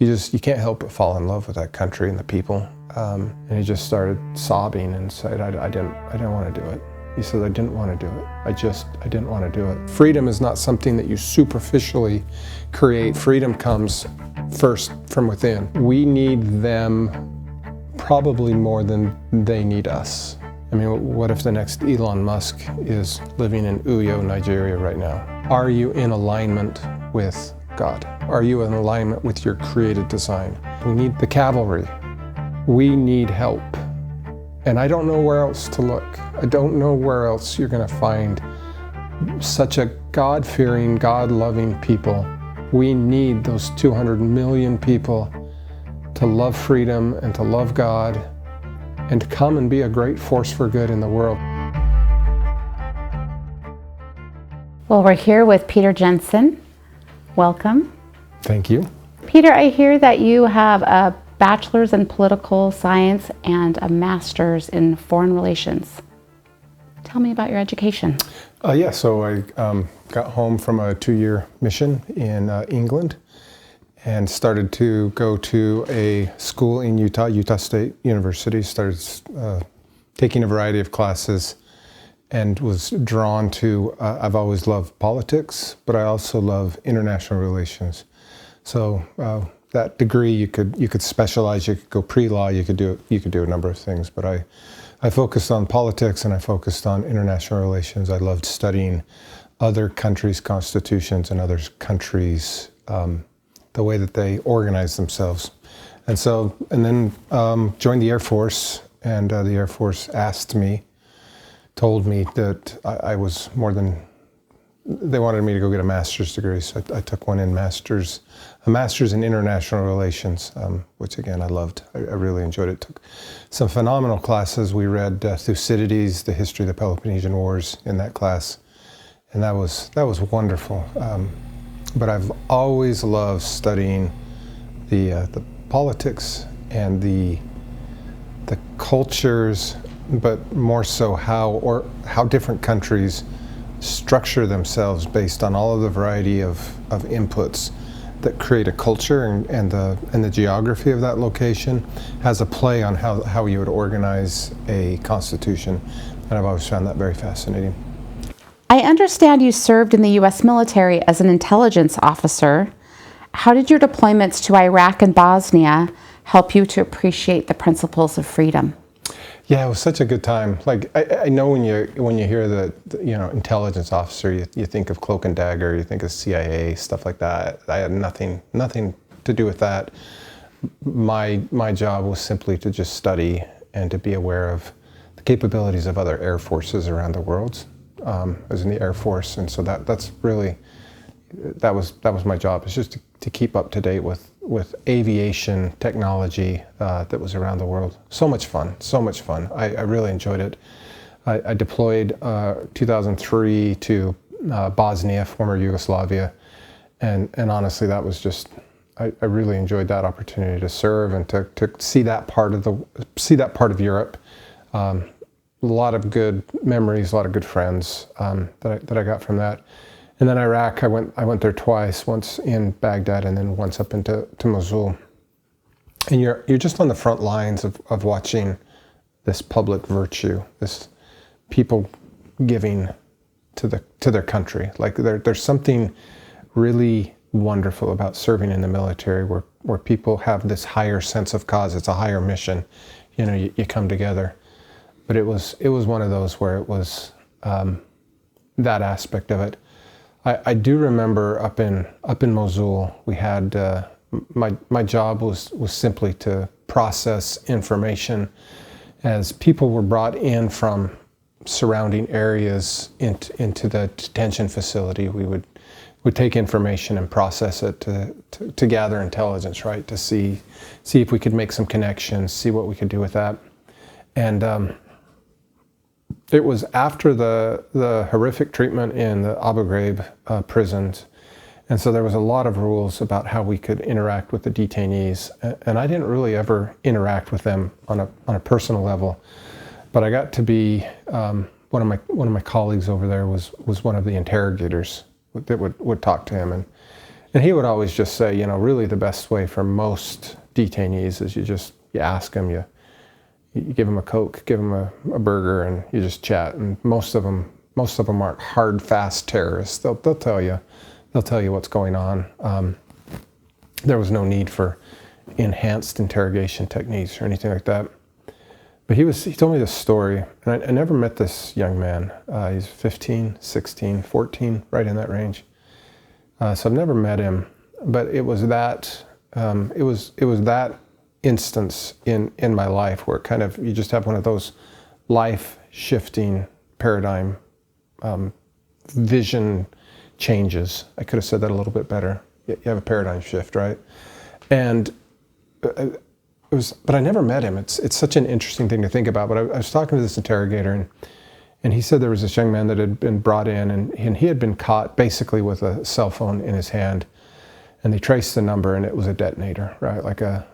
you can't help but fall in love with that country and the people. And he just started sobbing and said, I didn't want to do it. He said, I didn't want to do it. I didn't want to do it. Freedom is not something that you superficially create. Freedom comes first from within. We need them probably more than they need us. I mean, what if the next Elon Musk is living in Uyo, Nigeria right now? Are you in alignment with God? Are you in alignment with your created design? We need the cavalry. We need help. And I don't know where else to look. I don't know where else you're going to find such a God-fearing, God-loving people. We need those 200 million people to love freedom and to love God and to come and be a great force for good in the world. Well, we're here with Peter Jensen. Welcome. Thank you. Peter, I hear that you have a bachelor's in political science and a master's in foreign relations. Tell me about your education. So I got home from a 2-year mission in England and started to go to a school in Utah State University, started taking a variety of classes and was drawn to, I've always loved politics, but I also love international relations. So that degree, you could specialize, you could go pre-law, you could do a number of things, but I focused on politics and I focused on international relations. I loved studying other countries' constitutions and other countries, the way that they organize themselves. And then joined the Air Force, and the Air Force told me that I was more than, they wanted me to go get a master's degree, so I took one in a master's in international relations, which again I loved. I really enjoyed it. Took some phenomenal classes. We read Thucydides, the history of the Peloponnesian Wars in that class, and that was wonderful. But I've always loved studying the politics and the cultures, but more so how different countries structure themselves based on all of the variety of inputs that create a culture, and the geography of that location has a play on how you would organize a constitution. And I've always found that very fascinating. I understand you served in the U.S. military as an intelligence officer. How did your deployments to Iraq and Bosnia help you to appreciate the principles of freedom? Yeah, it was such a good time. Like I know when you hear the intelligence officer, you think of cloak and dagger, you think of CIA, stuff like that. I had nothing to do with that. My job was simply to just study and to be aware of the capabilities of other air forces around the world. I was in the Air Force, and so that was my job. It's just to keep up to date with aviation technology that was around the world. So much fun. I really enjoyed it. I deployed 2003 to Bosnia, former Yugoslavia, and honestly, that was just, I really enjoyed that opportunity to serve and to see that part of Europe. A lot of good memories, a lot of good friends that I got from that. And then Iraq, I went there twice, once in Baghdad and then once up into Mosul. And you're just on the front lines of watching this public virtue, this people giving to their country. Like there's something really wonderful about serving in the military where people have this higher sense of cause. It's a higher mission. You come together. But it was one of those where it was that aspect of it. I do remember up in Mosul, we had my job was simply to process information as people were brought in from surrounding areas into the detention facility. We would take information and process it to gather intelligence, right? To see if we could make some connections, see what we could do with that, and. It was after the horrific treatment in the Abu Ghraib prisons, and so there was a lot of rules about how we could interact with the detainees, and I didn't really ever interact with them on a personal level, but I got to be one of my colleagues over there was one of the interrogators that would talk to him, And he would always just say, you know, really the best way for most detainees is you ask them, you give them a Coke, give them a burger, and you just chat. And most of them aren't hard, fast terrorists. They'll tell you what's going on. There was no need for enhanced interrogation techniques or anything like that. But he told me this story, and I never met this young man. He's 15, 16, 14, right in that range. So I've never met him, but it was that that instance in my life where kind of you just have one of those life-shifting paradigm vision changes. I could have said that a little bit better. You have a paradigm shift, right? And but I never met him. It's such an interesting thing to think about. But I was talking to this interrogator, and he said there was this young man that had been brought in, and he had been caught basically with a cell phone in his hand, and they traced the number, and it was a detonator, right? Like a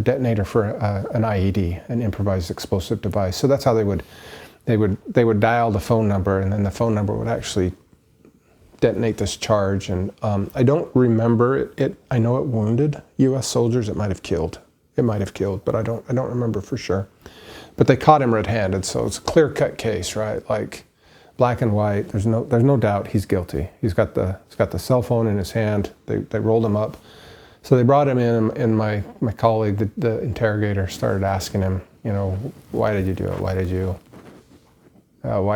detonator for an IED, an improvised explosive device. So that's how they would dial the phone number, and then the phone number would actually detonate this charge. And I don't remember it. I know it wounded U.S. soldiers. It might have killed, but I don't remember for sure. But they caught him red-handed, so it's a clear-cut case, right? Like black and white. There's no doubt he's guilty. He's got the cell phone in his hand. They rolled him up. So they brought him in, and my colleague, the interrogator, started asking him, you know, why did you do it? Why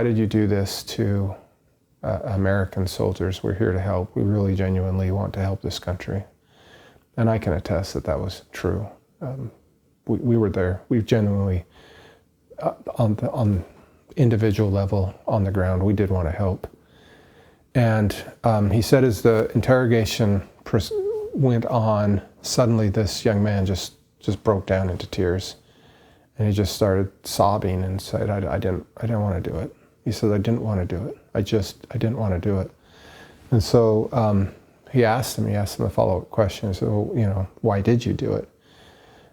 did you do this to American soldiers? We're here to help. We really genuinely want to help this country. And I can attest that was true. We were there. We genuinely, on individual level, on the ground, we did want to help. And he said as the interrogation went on, suddenly this young man just broke down into tears. And he just started sobbing and said, I didn't want to do it. He said, I didn't want to do it. I didn't want to do it. And so he asked him a follow-up question. He said, well, you know, why did you do it?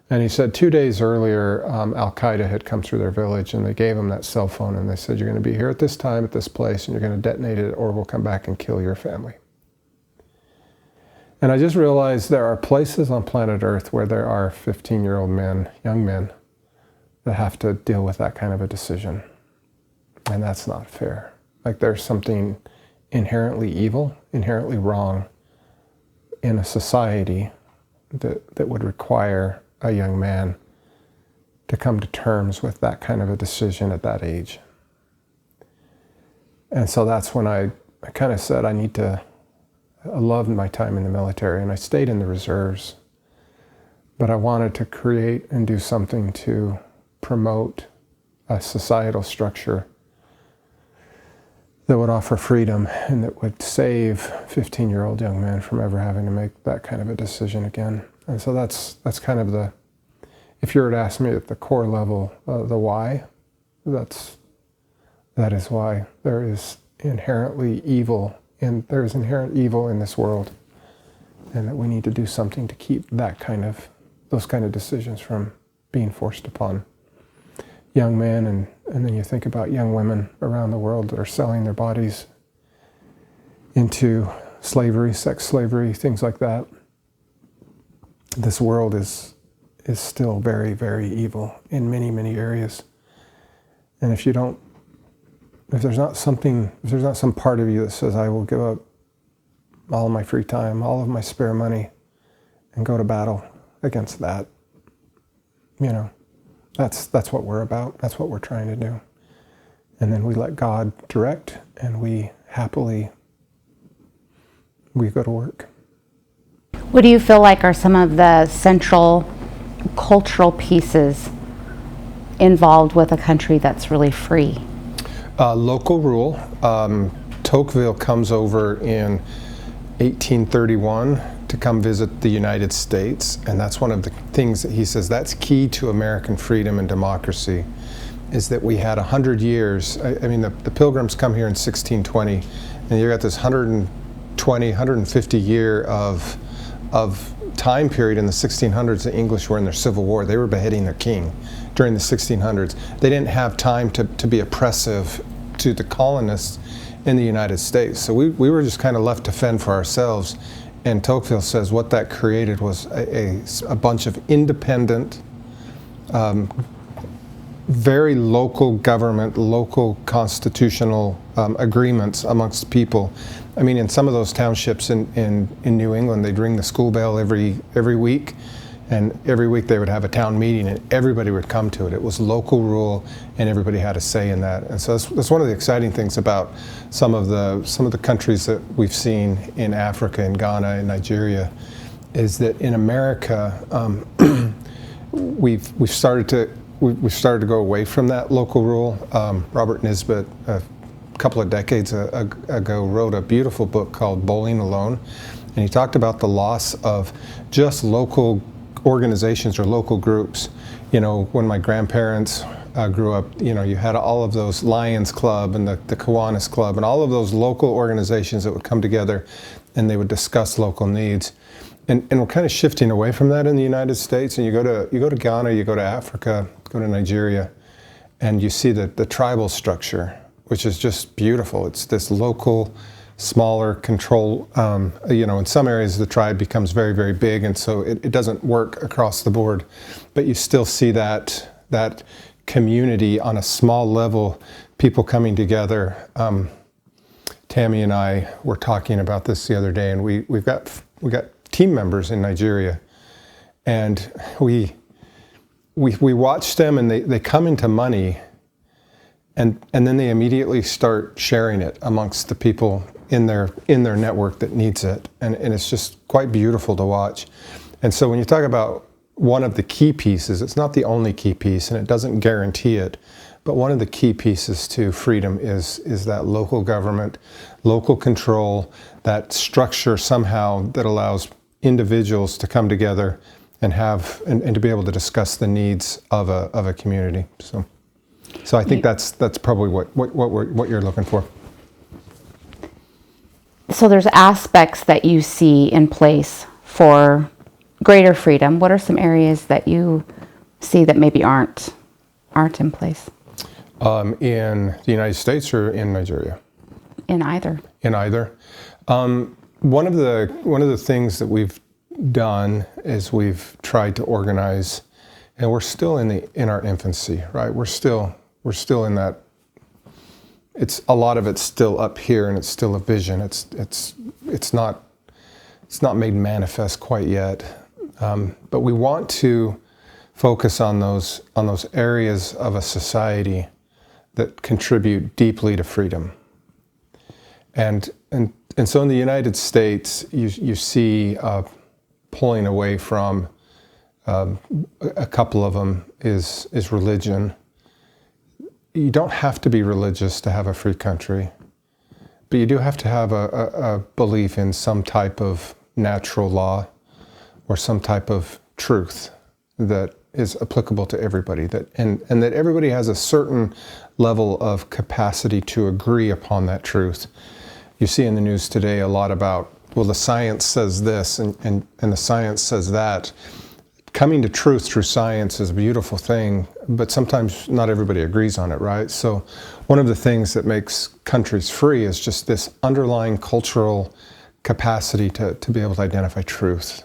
And he said 2 days earlier, Al-Qaeda had come through their village, and they gave him that cell phone, and they said, you're going to be here at this time, at this place, and you're going to detonate it, or we'll come back and kill your family. And I just realized there are places on planet Earth where there are 15-year-old men, young men, that have to deal with that kind of a decision. And that's not fair. Like, there's something inherently evil, inherently wrong in a society that would require a young man to come to terms with that kind of a decision at that age. And so that's when I kind of said I loved my time in the military, and I stayed in the reserves, but I wanted to create and do something to promote a societal structure that would offer freedom and that would save 15-year-old young men from ever having to make that kind of a decision again. And so that's kind of if you were to ask me at the core level, the why, that is why there is inherently evil, and there is inherent evil in this world, and that we need to do something to keep those kind of decisions from being forced upon young men, and then you think about young women around the world that are selling their bodies into slavery, sex slavery, things like that. This world is still very, very evil in many, many areas. And if there's not some part of you that says, I will give up all of my free time, all of my spare money, and go to battle against that, you know, that's what we're about. That's what we're trying to do. And then we let God direct, and we go to work. What do you feel like are some of the central cultural pieces involved with a country that's really free? Local rule. Tocqueville comes over in 1831 to come visit the United States, and that's one of the things that he says that's key to American freedom and democracy, is that we had 100 years. I mean, the Pilgrims come here in 1620, and you got this 120, 150 year of time period in the 1600s. The English were in their Civil War. They were beheading their king during the 1600s. They didn't have time to be oppressive to the colonists in the United States. So we were just kind of left to fend for ourselves And Tocqueville says what that created was a bunch of independent, very local government, local constitutional agreements amongst people. I mean, in some of those townships in New England, they'd ring the school bell every week, and every week they would have a town meeting, and everybody would come to it. It was local rule, and everybody had a say in that. And so that's one of the exciting things about some of the countries that we've seen in Africa, in Ghana, in Nigeria, is that in America, we've started to go away from that local rule. Robert Nisbet, a couple of decades ago, wrote a beautiful book called Bowling Alone, and he talked about the loss of just local organizations or local groups. You know, when my grandparents grew up, you know, you had all of those Lions Club and the Kiwanis Club and all of those local organizations that would come together and they would discuss local needs. And we're kind of shifting away from that in the United States. And you go to Ghana, you go to Africa, go to Nigeria, and you see the tribal structure, which is just beautiful. It's this local, smaller control. You know, in some areas the tribe becomes very, very big, and so it doesn't work across the board. But you still see that community on a small level, people coming together. Tammy and I were talking about this the other day, and we got team members in Nigeria, and we watch them, and they come into money, and then they immediately start sharing it amongst the people in their network that needs it, and it's just quite beautiful to watch. And so when you talk about one of the key pieces, it's not the only key piece, and it doesn't guarantee it, but one of the key pieces to freedom is that local government, local control, that structure somehow that allows individuals to come together and have and to be able to discuss the needs of a community. So I think that's probably what you're looking for. So there's aspects that you see in place for greater freedom. What are some areas that you see that maybe aren't in place? In the United States or in Nigeria? In either. In either. One of the things that we've done is we've tried to organize, and we're still in our infancy, right? We're still in that. It's a lot of it's still up here, and it's still a vision. It's not made manifest quite yet, but we want to focus on those areas of a society that contribute deeply to freedom. And so in the United States, you see pulling away from a couple of them is religion. You don't have to be religious to have a free country, but you do have to have a belief in some type of natural law or some type of truth that is applicable to everybody, and that everybody has a certain level of capacity to agree upon that truth. You see in the news today a lot about, well, the science says this and the science says that. Coming to truth through science is a beautiful thing, but sometimes not everybody agrees on it, right? So one of the things that makes countries free is just this underlying cultural capacity to be able to identify truth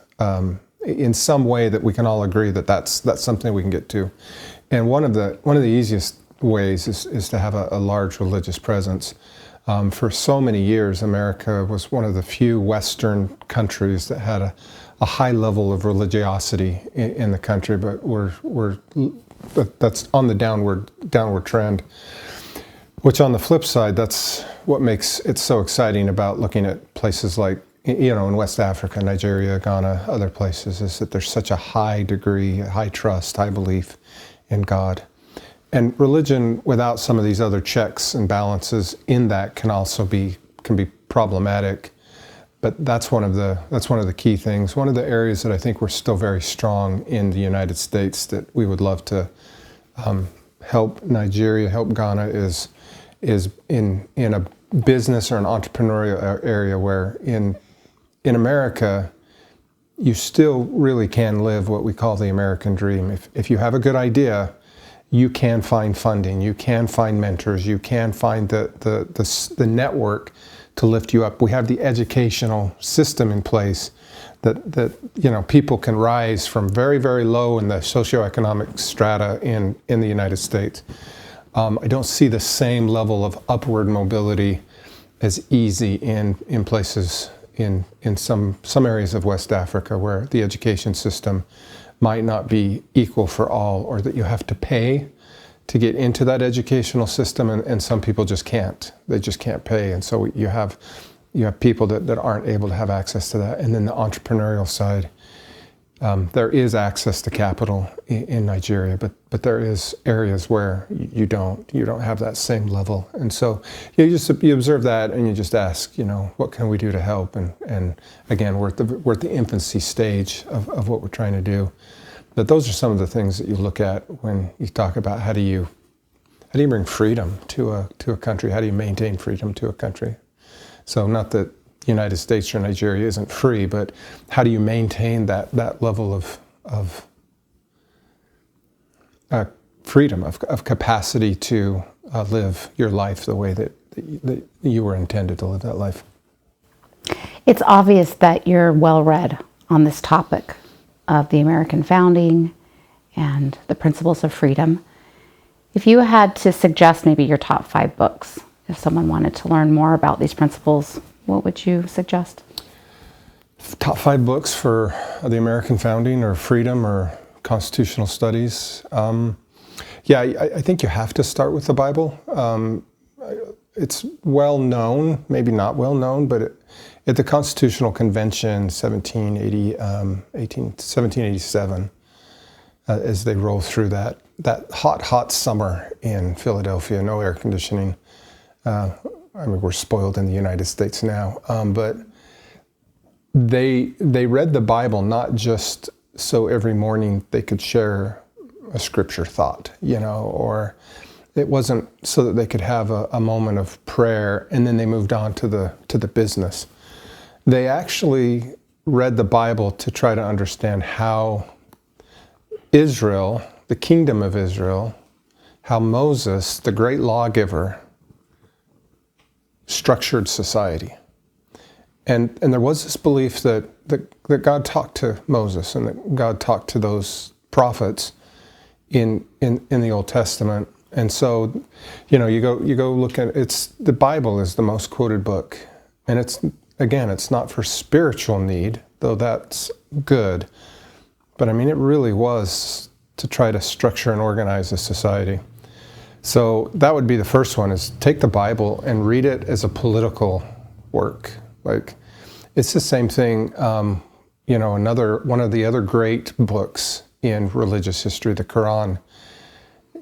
in some way that we can all agree that that's something we can get to. And one of the easiest ways is to have a large religious presence. For so many years, America was one of the few Western countries that had a high level of religiosity in the country, but that's on the downward trend. Which, on the flip side, that's what makes it so exciting about looking at places like, you know, in West Africa, Nigeria, Ghana, other places, is that there's such a high degree, high trust, high belief in God. And religion, without some of these other checks and balances in that, can be problematic. But that's one of the key things. One of the areas that I think we're still very strong in the United States that we would love to help Nigeria, help Ghana is in a business or an entrepreneurial area where in America you still really can live what we call the American dream. If you have a good idea, you can find funding, you can find mentors, you can find the network to lift you up. We have the educational system in place that people can rise from very, very low in the socioeconomic strata in the United States. I don't see the same level of upward mobility as easy in places in some areas of West Africa where the education system might not be equal for all, or that you have to pay to get into that educational system, and some people just can't. They just can't pay, and so you have people that aren't able to have access to that. And then the entrepreneurial side, there is access to capital in Nigeria, but there is areas where you don't have that same level. And so you observe that, and you just ask, what can we do to help? And again, we're at the infancy stage of what we're trying to do. But those are some of the things that you look at when you talk about how do you bring freedom to a country? How do you maintain freedom to a country? So not that the United States or Nigeria isn't free, but how do you maintain that level of freedom, of capacity to live your life the way that you were intended to live that life? It's obvious that you're well read on this topic of the American founding and the principles of freedom. If you had to suggest maybe your top 5 books, if someone wanted to learn more about these principles, what would you suggest? Top 5 books for the American founding or freedom or constitutional studies. I think you have to start with the Bible. It's well known, maybe not well known, but at the Constitutional Convention 1787, as they roll through that hot summer in Philadelphia, no air conditioning. We're spoiled in the United States now, but they read the Bible not just so every morning they could share a scripture thought, or it wasn't so that they could have a moment of prayer and then they moved on to the business. They actually read the Bible to try to understand how Israel, the kingdom of Israel, how Moses, the great lawgiver, structured society. And there was this belief that God talked to Moses and that God talked to those prophets in the Old Testament. And so, you go look at the Bible is the most quoted book. And it's not for spiritual need, though that's good. But it really was to try to structure and organize a society. So that would be the first one, is take the Bible and read it as a political work. Like, it's the same thing, one of the other great books in religious history, the Quran.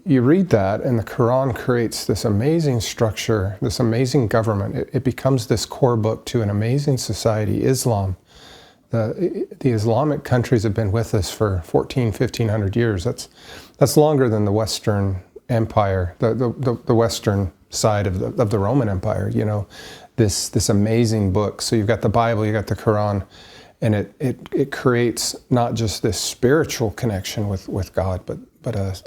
You read that, and the Quran creates this amazing structure, this amazing government. It becomes this core book to an amazing society, Islam. The Islamic countries have been with us for 1,500 years. That's longer than the Western Empire, the Western side of the Roman Empire. This amazing book. So you've got the Bible, you've got the Quran, and it creates not just this spiritual connection with God, but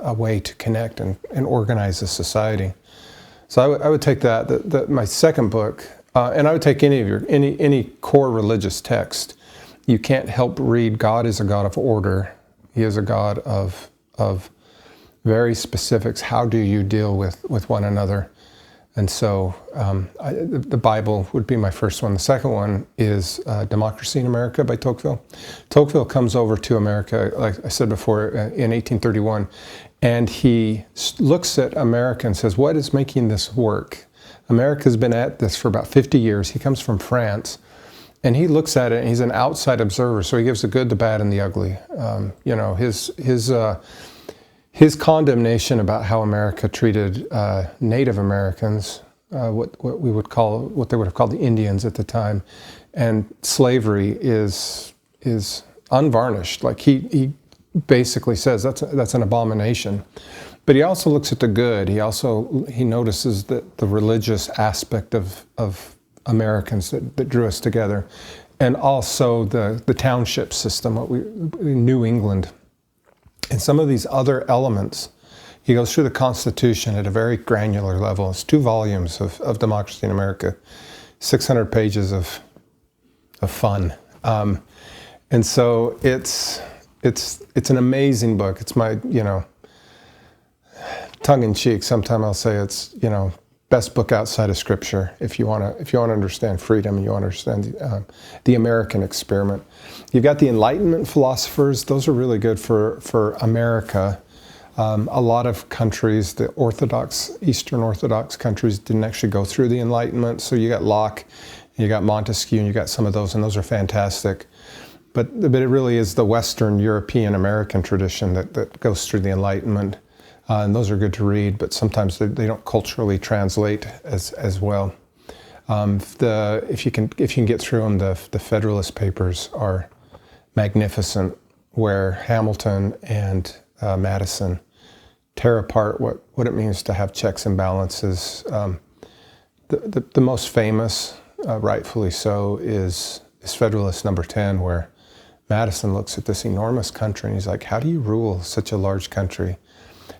a way to connect and organize a society. So I would take that my second book, and I would take any core religious text. You can't help read God is a God of order. He is a God of very specifics. How do you deal with one another? And so the Bible would be my first one. The second one is Democracy in America by Tocqueville. Tocqueville comes over to America, like I said before, in 1831, and he looks at America and says, what is making this work? America's been at this for about 50 years. He comes from France, and he looks at it, and he's an outside observer, so he gives the good, the bad, and the ugly. His condemnation about how America treated Native Americans, what they would have called the Indians at the time, and slavery is unvarnished. Like he basically says that's an abomination. But he also looks at the good. He notices that the religious aspect of Americans that drew us together, and also the township system, New England. And some of these other elements, he goes through the Constitution at a very granular level. It's 2 volumes of Democracy in America. 600 pages of fun. And so it's an amazing book. It's my, tongue in cheek. Sometimes I'll say it's, best book outside of Scripture if you want to understand freedom and you understand the American experiment. You've got the Enlightenment philosophers; those are really good for America. A lot of countries, the Eastern Orthodox countries, didn't actually go through the Enlightenment. So you got Locke, you got Montesquieu, and you got some of those, and those are fantastic. But it really is the Western European American tradition that goes through the Enlightenment. And those are good to read, but sometimes they don't culturally translate as well. If you can get through them, the Federalist Papers are magnificent, where Hamilton and Madison tear apart what it means to have checks and balances. The most famous, rightfully so, is Federalist number 10, where Madison looks at this enormous country and he's like, how do you rule such a large country?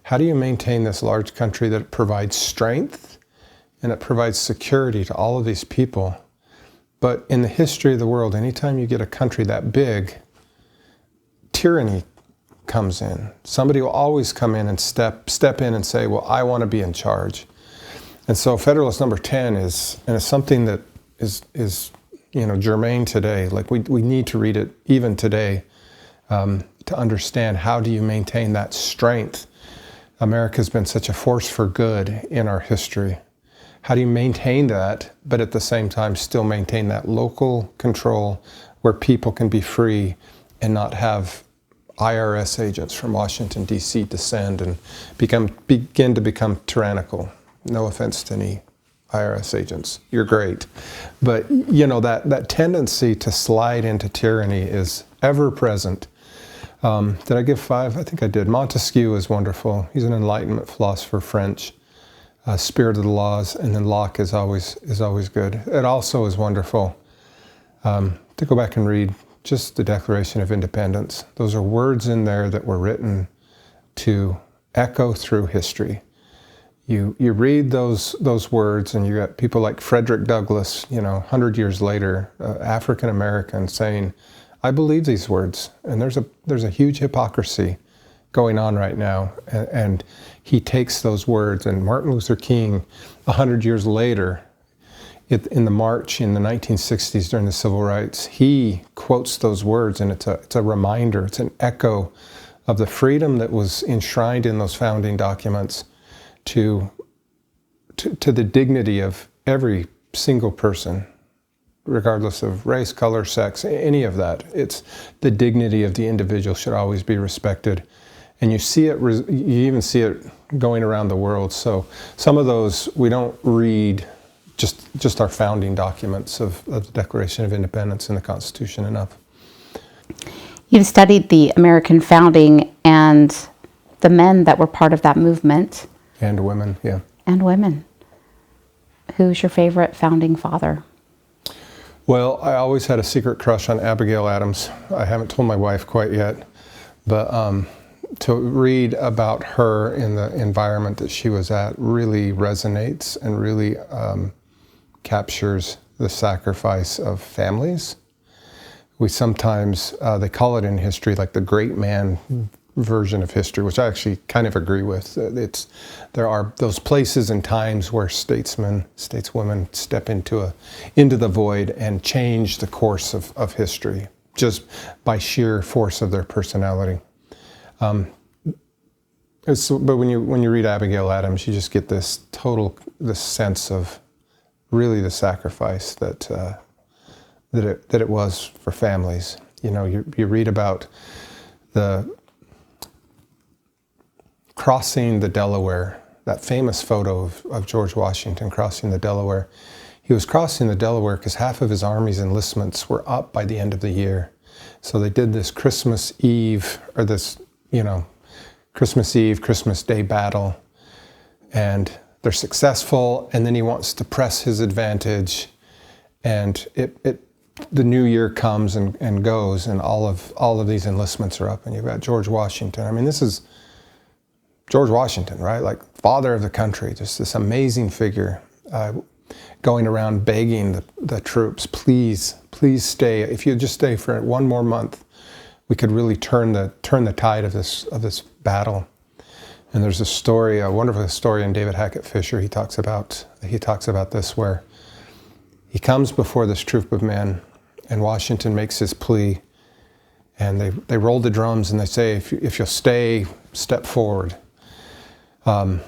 How do you maintain this large country that provides strength and it provides security to all of these people? But in the history of the world, anytime you get a country that big, tyranny comes in. Somebody will always come in and step in and say, well, I want to be in charge. And so Federalist number 10 is something that is germane today. Like we need to read it even today to understand, how do you maintain that strength? America's been such a force for good in our history. How do you maintain that, but at the same time still maintain that local control where people can be free and not have IRS agents from Washington, D.C. descend and begin to become tyrannical? No offense to any IRS agents. You're great. But, that tendency to slide into tyranny is ever present. Did I give 5? I think I did. Montesquieu is wonderful. He's an Enlightenment philosopher, French. Spirit of the Laws, and then Locke is always good. It also is wonderful to go back and read just the Declaration of Independence. Those are words in there that were written to echo through history. You read those words, and you got people like Frederick Douglass, 100 years later, African American, saying, I believe these words, and there's a huge hypocrisy going on right now. And he takes those words, and Martin Luther King, 100 years later, in the march in the 1960s during the Civil Rights, he quotes those words, and it's a reminder, it's an echo of the freedom that was enshrined in those founding documents to the dignity of every single person, regardless of race, color, sex, any of that. It's the dignity of the individual should always be respected. And you see it, you even see it going around the world. So some of those, we don't read just our founding documents of the Declaration of Independence and the Constitution enough. You've studied the American founding and the men that were part of that movement. And women, yeah. And women. Who's your favorite founding father? Well, I always had a secret crush on Abigail Adams. I haven't told my wife quite yet, but to read about her in the environment that she was at really resonates and really captures the sacrifice of families. We sometimes, they call it in history like the great man version of history, which I actually kind of agree with. There are those places and times where stateswomen step into the void and change the course of history just by sheer force of their personality. But when you read Abigail Adams, you just get this sense of really the sacrifice that it was for families. You read about the crossing the Delaware, that famous photo of George Washington crossing the Delaware. He was crossing the Delaware because half of his army's enlistments were up by the end of the year. So they did this Christmas Eve, or this, Christmas Eve, Christmas Day battle, and they're successful, and then he wants to press his advantage, and the new year comes and goes, and all of these enlistments are up, and you've got George Washington. I mean, this is George Washington, right? Like father of the country, just this amazing figure. going around begging the troops, please stay. If you just stay for one more month, we could really turn the tide of this battle. And there's a story, a wonderful historian, David Hackett Fisher. He talks about this, where he comes before this troop of men, and Washington makes his plea, and they roll the drums and they say, if you'll stay, step forward. And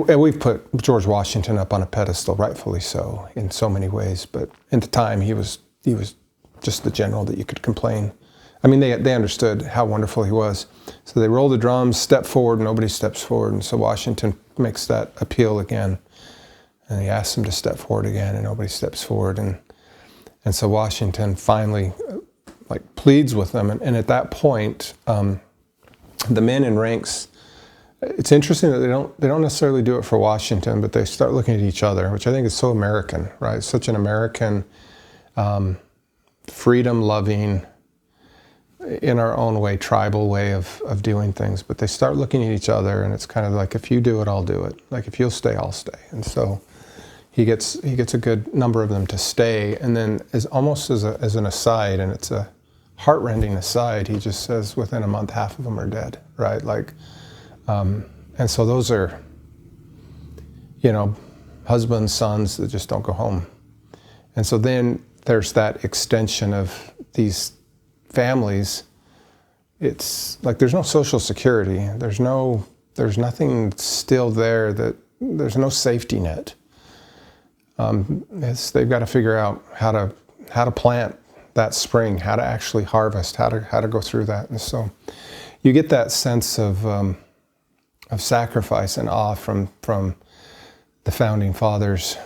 we've put George Washington up on a pedestal, rightfully so, in so many ways. But at the time, he was just the general that you could complain. I mean, they understood how wonderful he was. So they roll the drums, step forward, nobody steps forward. And so Washington makes that appeal again. And he asks them to step forward again, and nobody steps forward. And so Washington finally pleads with them. And at that point, the men in ranks, it's interesting that they don't necessarily do it for Washington, but they start looking at each other, which I think is so American, right? Such an American, freedom-loving, in our own way, tribal way of doing things. But they start looking at each other, and it's kind of like, if you do it, I'll do it. Like, if you'll stay, I'll stay. And so he gets a good number of them to stay. And then almost as an aside, and it's a heart-rending aside, he just says within a month, half of them are dead, right? And so those are, husbands, sons that just don't go home. And so then there's that extension of these families. It's like there's no social security. There's nothing still there, there's no safety net. They've got to figure out how to plant that spring, how to actually harvest, how to go through that. And so you get that sense of sacrifice and awe from the founding fathers,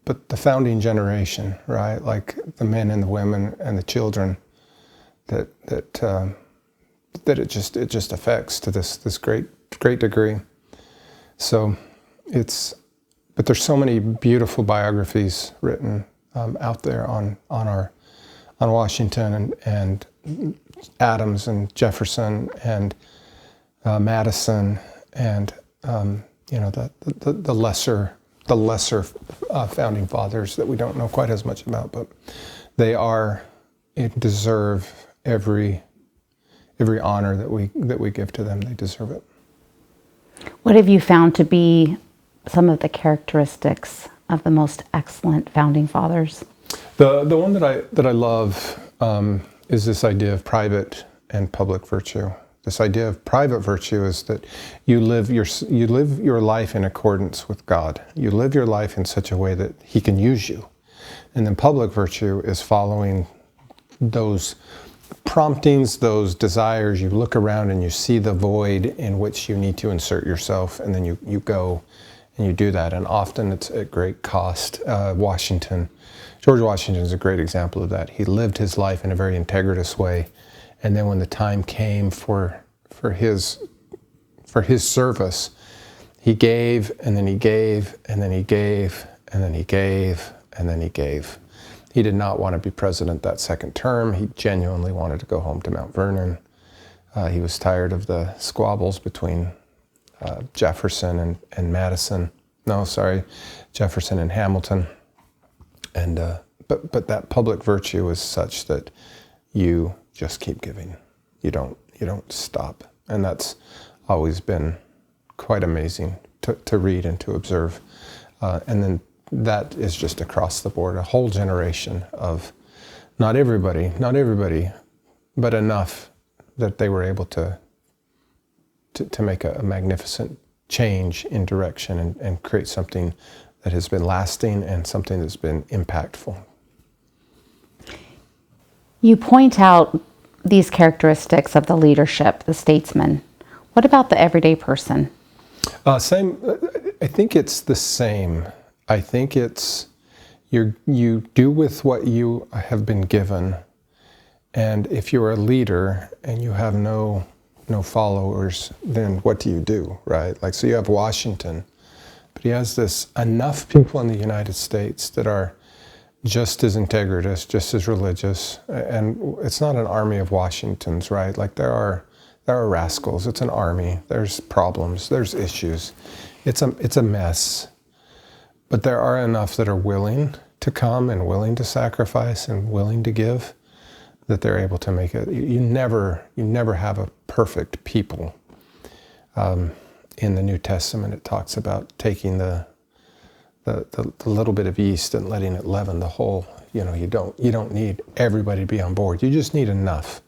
but the founding generation, right? Like the men and the women and the children that it just affects to this great degree. So but there's so many beautiful biographies written out there on Washington and Adams and Jefferson and Madison and the lesser founding fathers that we don't know quite as much about, but they deserve every honor that we give to them. They deserve it. What have you found to be some of the characteristics of the most excellent founding fathers? The one that I love is this idea of private and public virtue. This idea of private virtue is that you live your life in accordance with God. You live your life in such a way that He can use you. And then public virtue is following those promptings, those desires. You look around and you see the void in which you need to insert yourself, and then you go and you do that. And often it's at great cost. George Washington is a great example of that. He lived his life in a very integritous way. And then when the time came for his service, he gave, and then he gave, and then he gave, and then he gave, and then he gave. He did not want to be president that second term. He genuinely wanted to go home to Mount Vernon. He was tired of the squabbles between Jefferson and Madison. No, sorry, Jefferson and Hamilton. And but that public virtue is such that you just keep giving. You don't stop. And that's always been quite amazing to read and to observe. And then that is just across the board, a whole generation of not everybody, but enough that they were able to make a magnificent change in direction and create something that has been lasting and something that's been impactful. You point out these characteristics of the leadership, the statesman. What about the everyday person? Same. I think it's the same. I think it's you do with what you have been given, and if you're a leader and you have no followers, then what do, right? Like, so you have Washington, but he has enough people in the United States that are just as integritous, just as religious, and it's not an army of Washingtons, right? Like there are rascals. It's an army. There's problems. There's issues. It's a mess. but there are enough that are willing to come and willing to sacrifice and willing to give, that they're able to make it. You never have a perfect people. In the New Testament, it talks about taking the little bit of yeast and letting it leaven the whole. You don't need everybody to be on board. You just need enough.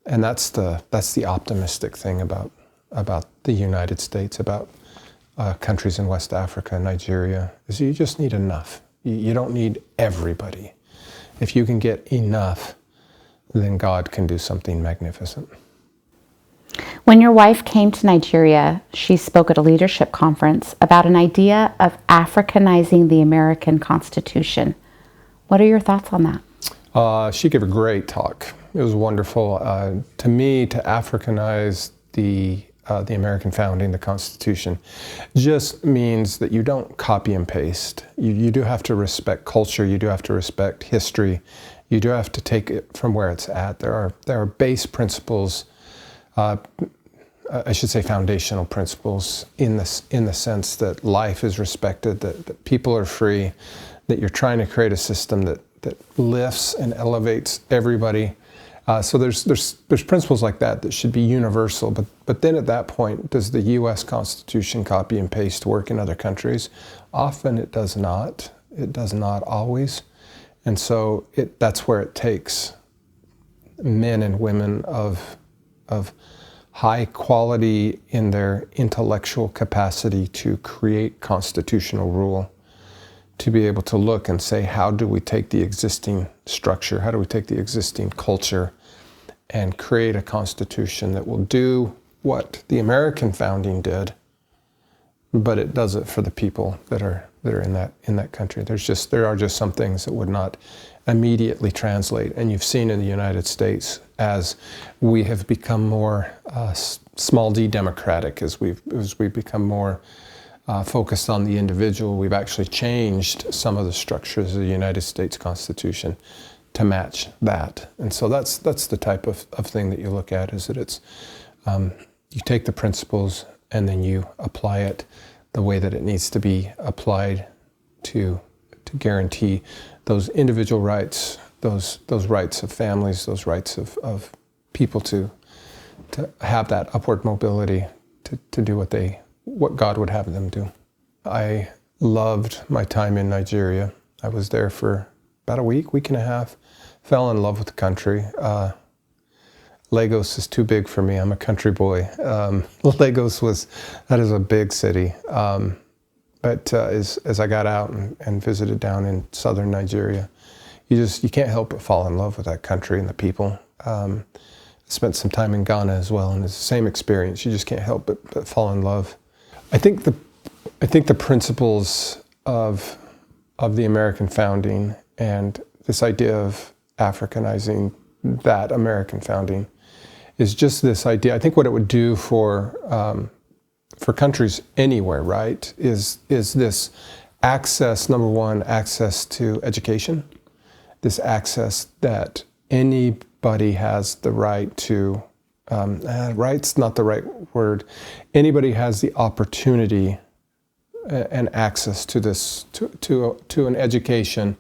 And that's the optimistic thing about the United States, about countries in West Africa, Nigeria, is you just need enough. You don't need everybody. If you can get enough, then God can do something magnificent. When your wife came to Nigeria, she spoke at a leadership conference about an idea of Africanizing the American Constitution. What are your thoughts on that? She gave a great talk. It was wonderful. To me, to Africanize the American founding, the Constitution, just means that you don't copy and paste. You do have to respect culture. You do have to respect history. You do have to take it from where it's at. There are base principles. I should say foundational principles in the sense that life is respected, that people are free, that you're trying to create a system that lifts and elevates everybody. So there's principles like that should be universal. But then at that point, does the U.S. Constitution copy and paste work in other countries? Often it does not. It does not always. And so that's where it takes men and women of high quality in their intellectual capacity to create constitutional rule, to be able to look and say, how do we take the existing structure, how do we take the existing culture and create a constitution that will do what the American founding did, but it does it for the people that are in that country. There are just some things that would not immediately translate, and you've seen in the United States as we have become more small d democratic, as we've become more focused on the individual, we've actually changed some of the structures of the United States Constitution to match that. And so that's the type of thing that you look at, is that it's you take the principles and then you apply it the way that it needs to be applied to guarantee those individual rights, those rights of families, those rights of people to have that upward mobility to do what God would have them do. I loved my time in Nigeria. I was there for about a week and a half, fell in love with the country. Lagos is too big for me. I'm a country boy. Lagos is a big city. But as I got out and visited down in southern Nigeria, you can't help but fall in love with that country and the people. I spent some time in Ghana as well, and it's the same experience. You just can't help but fall in love. I think the principles of the American founding and this idea of Africanizing that American founding is just this idea. I think what it would do for countries anywhere, right, is this access, number one, access to education, this access that anybody has the right to, right's not the right word, anybody has the opportunity and access to this, to an education,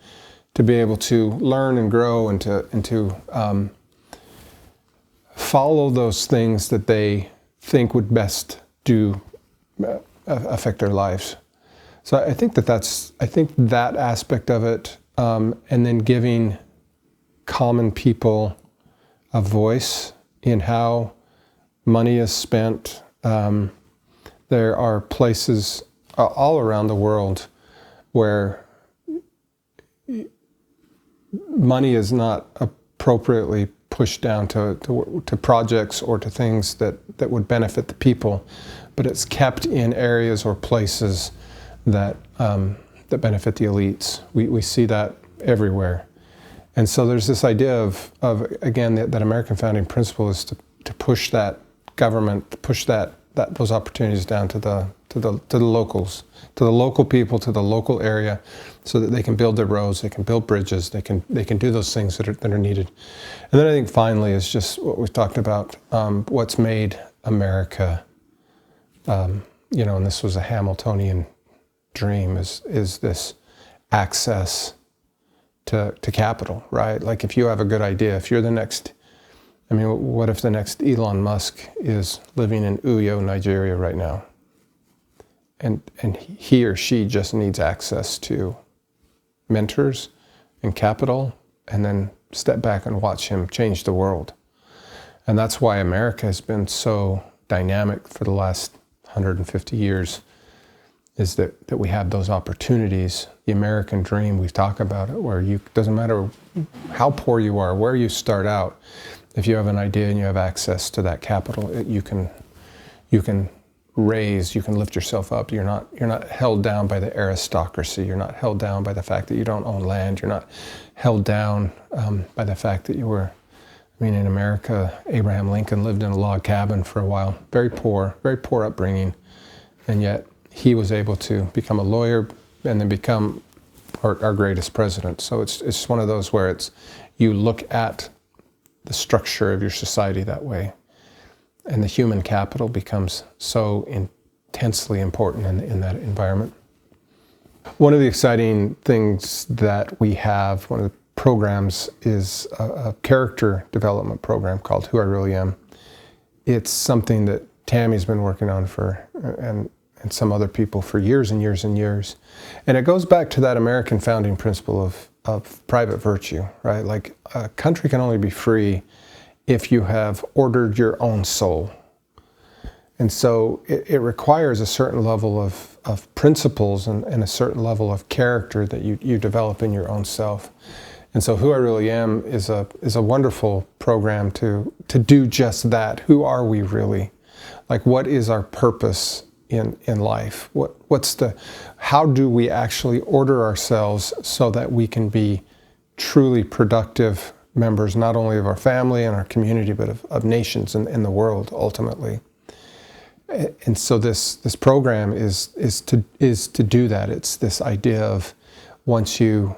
to be able to learn and grow and to follow those things that they think would best affect their lives. So I think that aspect of it, and then giving common people a voice in how money is spent. There are places all around the world where money is not appropriately pushed down to projects or to things that would benefit the people, but it's kept in areas or places that benefit the elites. We see that everywhere. And so there's this idea of again, that American founding principle is to push that government, to push those opportunities down to the locals, to the local people, to the local area, so that they can build their roads, they can build bridges, they can do those things that are needed. And then I think finally is just what we've talked about, what's made America, and this was a Hamiltonian dream is this access to capital, right? Like if you have a good idea, if you're the next, I mean, what if the next Elon Musk is living in Uyo, Nigeria right now? And he or she just needs access to mentors and capital, and then step back and watch him change the world. And that's why America has been so dynamic for the last 150 years, is that we have those opportunities. The American dream, we talk about it, where doesn't matter how poor you are, where you start out, if you have an idea and you have access to that capital, you can raise, you can lift yourself up. You're not held down by the aristocracy. You're not held down by the fact that you don't own land. You're not held down by the fact that you were, I mean, in America, Abraham Lincoln lived in a log cabin for a while, very poor upbringing, and yet he was able to become a lawyer and then become our greatest president. So it's one of those where you look at the structure of your society that way, and the human capital becomes so intensely important in that environment. One of the exciting things that we have, one of the programs, is a character development program called Who I Really Am. It's something that Tammy's been working on and some other people for years and years and years. And it goes back to that American founding principle of private virtue, right? Like a country can only be free if you have ordered your own soul. And so it requires a certain level of principles and a certain level of character that you develop in your own self. And so Who I Really Am is a wonderful program to do just that. Who are we really? Like, what is our purpose in life? How do we actually order ourselves so that we can be truly productive members, not only of our family and our community, but of nations and the world ultimately? And so this program is to do that. It's this idea of, once you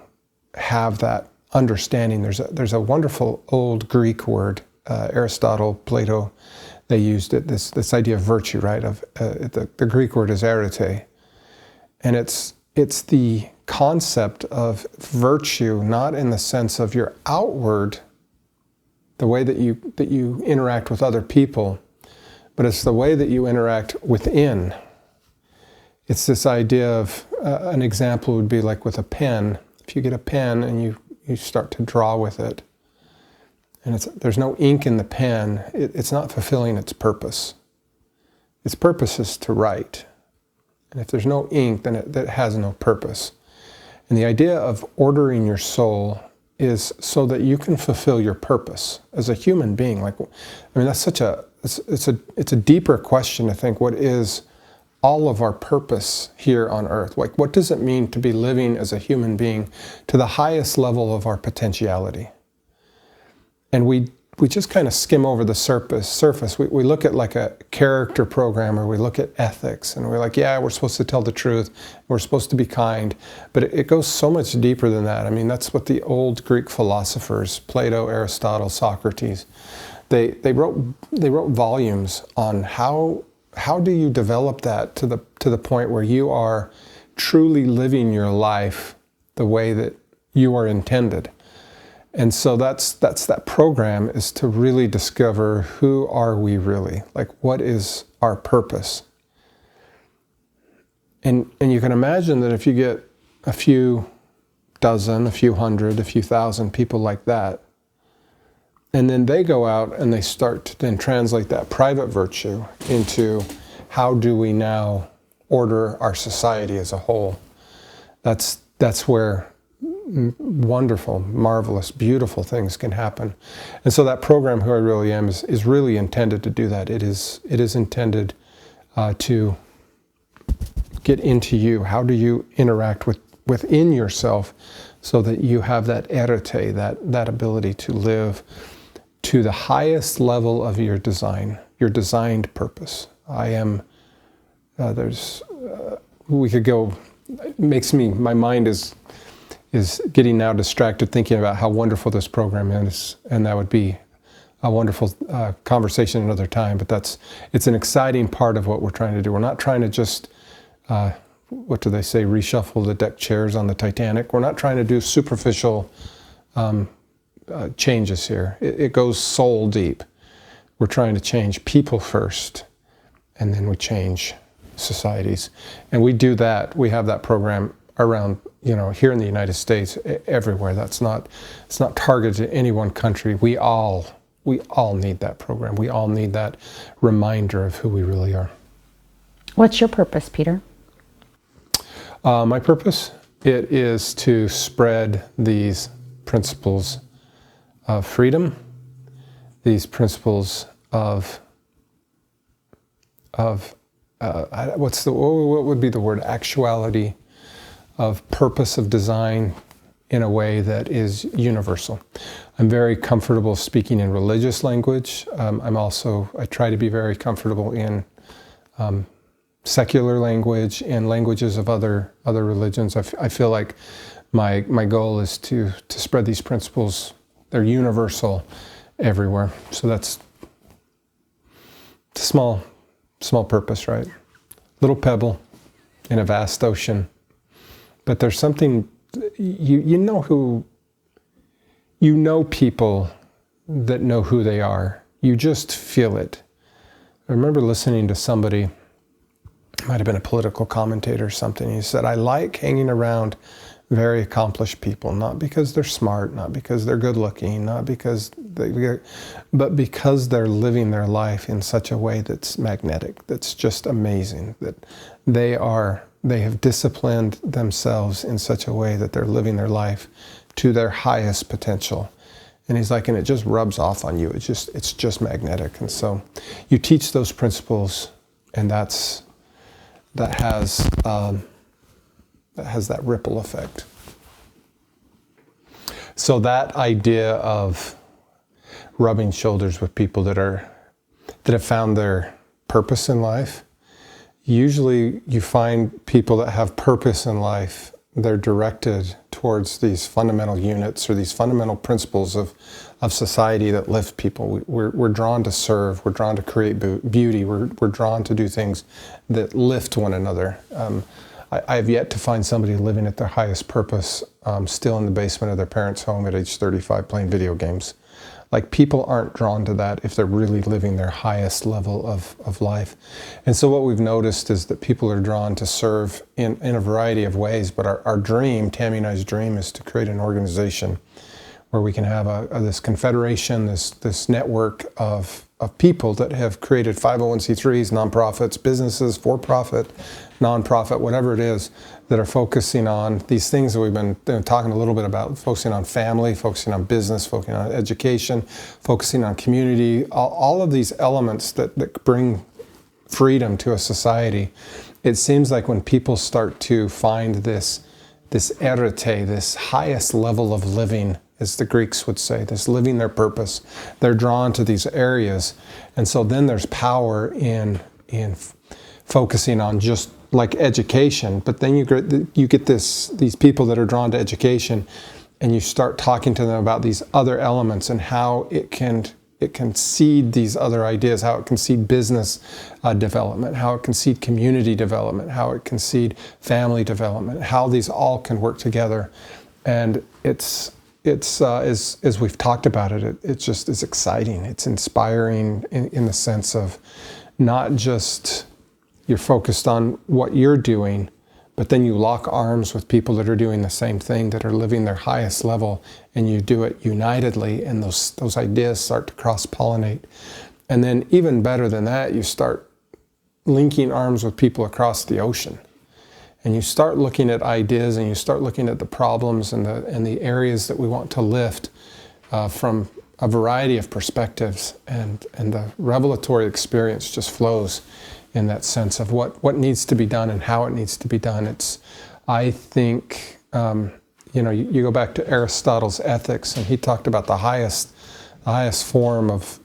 have that understanding, there's a wonderful old Greek word, Aristotle, Plato, they used it, this idea of virtue, right? Of the Greek word is arete, and it's the concept of virtue, not in the sense of your outward, the way that you interact with other people, but it's the way that you interact within. It's this idea of an example would be like with a pen. If you get a pen and you start to draw with it, and there's no ink in the pen, it's not fulfilling its purpose. Its purpose is to write. And if there's no ink, then it has no purpose. And the idea of ordering your soul is so that you can fulfill your purpose as a human being. Like, I mean, that's it's a deeper question to think, what is all of our purpose here on earth? Like, what does it mean to be living as a human being to the highest level of our potentiality? And we just kind of skim over the surface. We look at like a character program, or we look at ethics, and we're like, yeah, we're supposed to tell the truth, we're supposed to be kind, but it goes so much deeper than that. I mean, that's what the old Greek philosophers, Plato, Aristotle, Socrates, they wrote volumes on how do you develop that to the point where you are truly living your life the way that you are intended. And so that's that program, is to really discover, who are we really? Like, what is our purpose? And you can imagine that if you get a few dozen, a few hundred, a few thousand people like that, and then they go out and they start to then translate that private virtue into, how do we now order our society as a whole? That's where wonderful, marvelous, beautiful things can happen. And so that program, Who I Really Am, is really intended to do that. It is intended to get into you. How do you interact within yourself so that you have that arete, that ability to live to the highest level of your design, your designed purpose? We could go, my mind is getting now distracted thinking about how wonderful this program is, and that would be a wonderful conversation another time, but it's an exciting part of what we're trying to do. We're not trying to just what do they say, reshuffle the deck chairs on the Titanic. We're not trying to do superficial changes here. It goes soul deep. We're trying to change people first, and then we change societies. And we do that. We have that program around, here in the United States, everywhere. It's not targeted to any one country. We all need that program. We all need that reminder of who we really are. What's your purpose, Peter? My purpose, it is to spread these principles of freedom, these principles of what would be the word, actuality, of purpose of design in a way that is universal. I'm very comfortable speaking in religious language. I try to be very comfortable in secular language and languages of other religions. I feel like my goal is to spread these principles. They're universal everywhere. So that's a small purpose, right? Little pebble in a vast ocean. But there's something, you know people that know who they are. You just feel it. I remember listening to somebody, might have been a political commentator or something, he said, I like hanging around very accomplished people, not because they're smart, not because they're good looking, but because they're living their life in such a way that's magnetic, that's just amazing, that they have disciplined themselves in such a way that they're living their life to their highest potential. And he's like, and it just rubs off on you. It's just magnetic. And so you teach those principles, and that has that ripple effect. So that idea of rubbing shoulders with people that have found their purpose in life. Usually you find people that have purpose in life, they're directed towards these fundamental units or these fundamental principles of society that lift people. We're drawn to serve, we're drawn to create beauty, we're drawn to do things that lift one another. I have yet to find somebody living at their highest purpose still in the basement of their parents' home at age 35 playing video games. Like, people aren't drawn to that if they're really living their highest level of life. And so what we've noticed is that people are drawn to serve in a variety of ways, but our dream, Tammy and I's dream, is to create an organization where we can have this confederation, this network of people that have created 501c3s, nonprofits, businesses, for-profit, nonprofit, whatever it is, that are focusing on these things that we've been talking a little bit about, focusing on family, focusing on business, focusing on education, focusing on community, all of these elements that bring freedom to a society. It seems like when people start to find this erete, this highest level of living, as the Greeks would say, this living their purpose, they're drawn to these areas. And so then there's power in focusing on just like education, but then you get these people that are drawn to education, and you start talking to them about these other elements and how it can seed these other ideas, how it can seed business development, how it can seed community development, how it can seed family development, how these all can work together. And it's as we've talked about it, it's exciting. It's inspiring in the sense of not just you're focused on what you're doing, but then you lock arms with people that are doing the same thing, that are living their highest level, and you do it unitedly, and those ideas start to cross-pollinate. And then even better than that, you start linking arms with people across the ocean. And you start looking at ideas, and you start looking at the problems and the areas that we want to lift from a variety of perspectives, and the revelatory experience just flows in that sense of what needs to be done and how it needs to be done. I think, you go back to Aristotle's Ethics, and he talked about the highest form of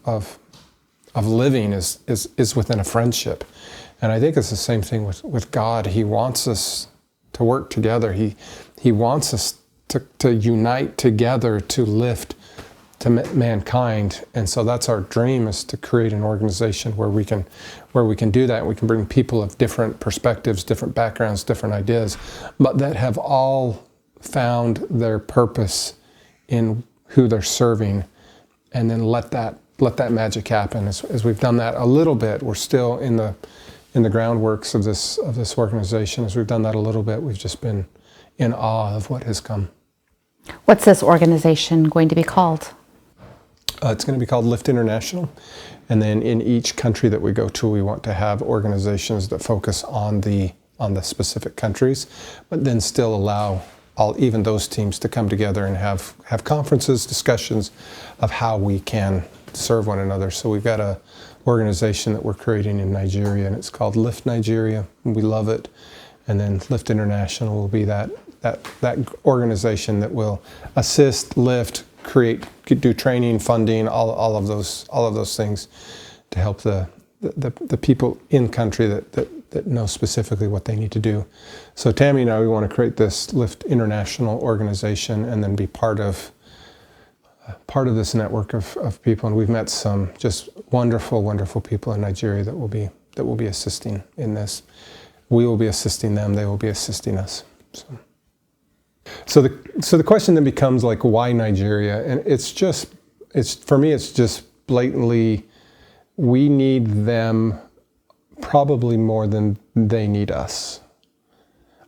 living is within a friendship. And I think it's the same thing with God. He wants us to work together. He wants us to unite together to lift mankind. And so that's our dream, is to create an organization where we can do that. We can bring people of different perspectives, different backgrounds, different ideas, but that have all found their purpose in who they're serving, and then let that magic happen. As we've done that a little bit, we're still in the groundworks of this organization. As we've done that a little bit, we've just been in awe of what has come. What's this organization going to be called? It's going to be called Lift International. And then in each country that we go to, we want to have organizations that focus on the specific countries, but then still allow even those teams to come together and have conferences, discussions of how we can serve one another. So we've got a organization that we're creating in Nigeria, and it's called Lift Nigeria. We love it. And then Lift International will be that organization that will assist, lift, create, do training, funding, all of those things to help the people in country that know specifically what they need to do. So Tammy and I, we want to create this Lift International organization and then be part of this network of people. And we've met some just wonderful, wonderful people in Nigeria that will be assisting in this. We will be assisting them. They will be assisting us. So the question then becomes, like, why Nigeria? And for me, it's just blatantly, we need them probably more than they need us.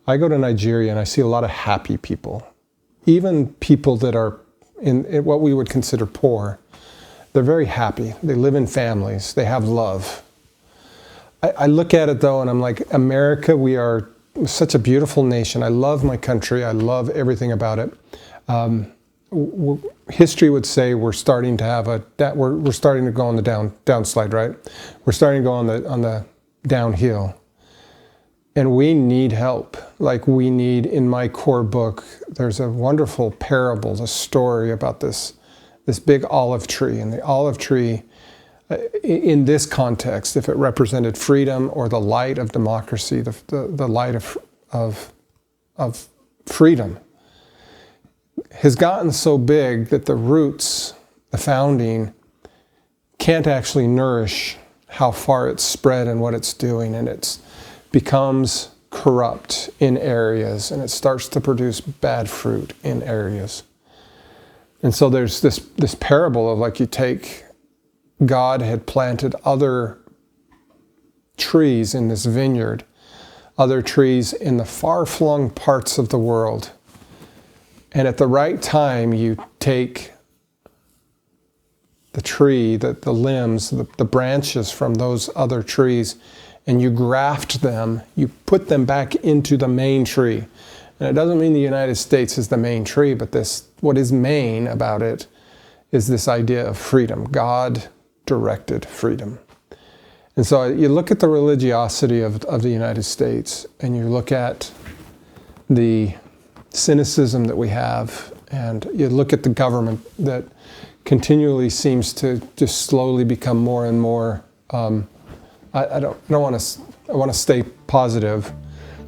I go to Nigeria and I see a lot of happy people, even people that are in what we would consider poor. They're very happy. They live in families. They have love. I look at it though, and I'm like, America, we are such a beautiful nation. I love my country. I love everything about it. History would say we're starting to we're starting to go on the downslide, right? We're starting to go on the downhill, and we need help. Like, we need, in my core book, there's a wonderful parable, a story about this big olive tree, and the olive tree, in this context, if it represented freedom or the light of democracy, the light of freedom, has gotten so big that the roots, the founding, can't actually nourish how far it's spread and what it's doing, and it becomes corrupt in areas, and it starts to produce bad fruit in areas. And so there's this parable of, like, you take, God had planted other trees in this vineyard, other trees in the far-flung parts of the world. And at the right time, you take the tree, the limbs, the branches from those other trees, and you graft them, you put them back into the main tree. And it doesn't mean the United States is the main tree, but what is main about it is this idea of freedom, God-directed freedom. And so you look at the religiosity of the United States, and you look at the cynicism that we have, and you look at the government that continually seems to just slowly become more and more, I want to stay positive,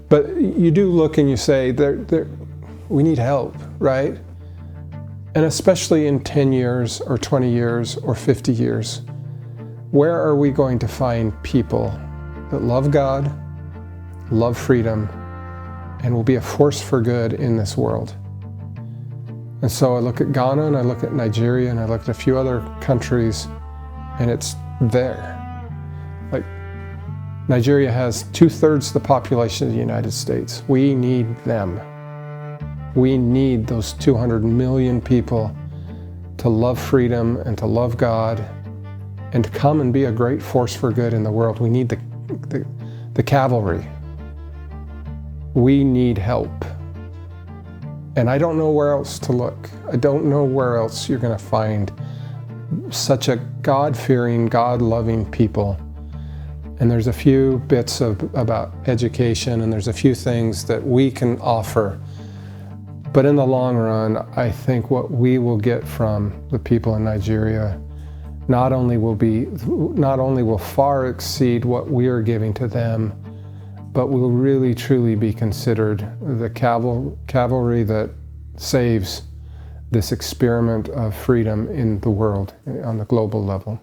but you do look and you say, we need help, right? And especially in 10 years or 20 years or 50 years, where are we going to find people that love God, love freedom, and will be a force for good in this world? And so I look at Ghana, and I look at Nigeria, and I look at a few other countries, and it's there. Like, Nigeria has 2/3 the population of the United States. We need them. We need those 200 million people to love freedom and to love God and to come and be a great force for good in the world. We need the cavalry. We need help. And I don't know where else to look. I don't know where else you're going to find such a God-fearing, God-loving people. And there's a few bits about education, and there's a few things that we can offer. But in the long run, I think what we will get from the people in Nigeria not only will far exceed what we are giving to them, but will really truly be considered the cavalry that saves this experiment of freedom in the world on the global level.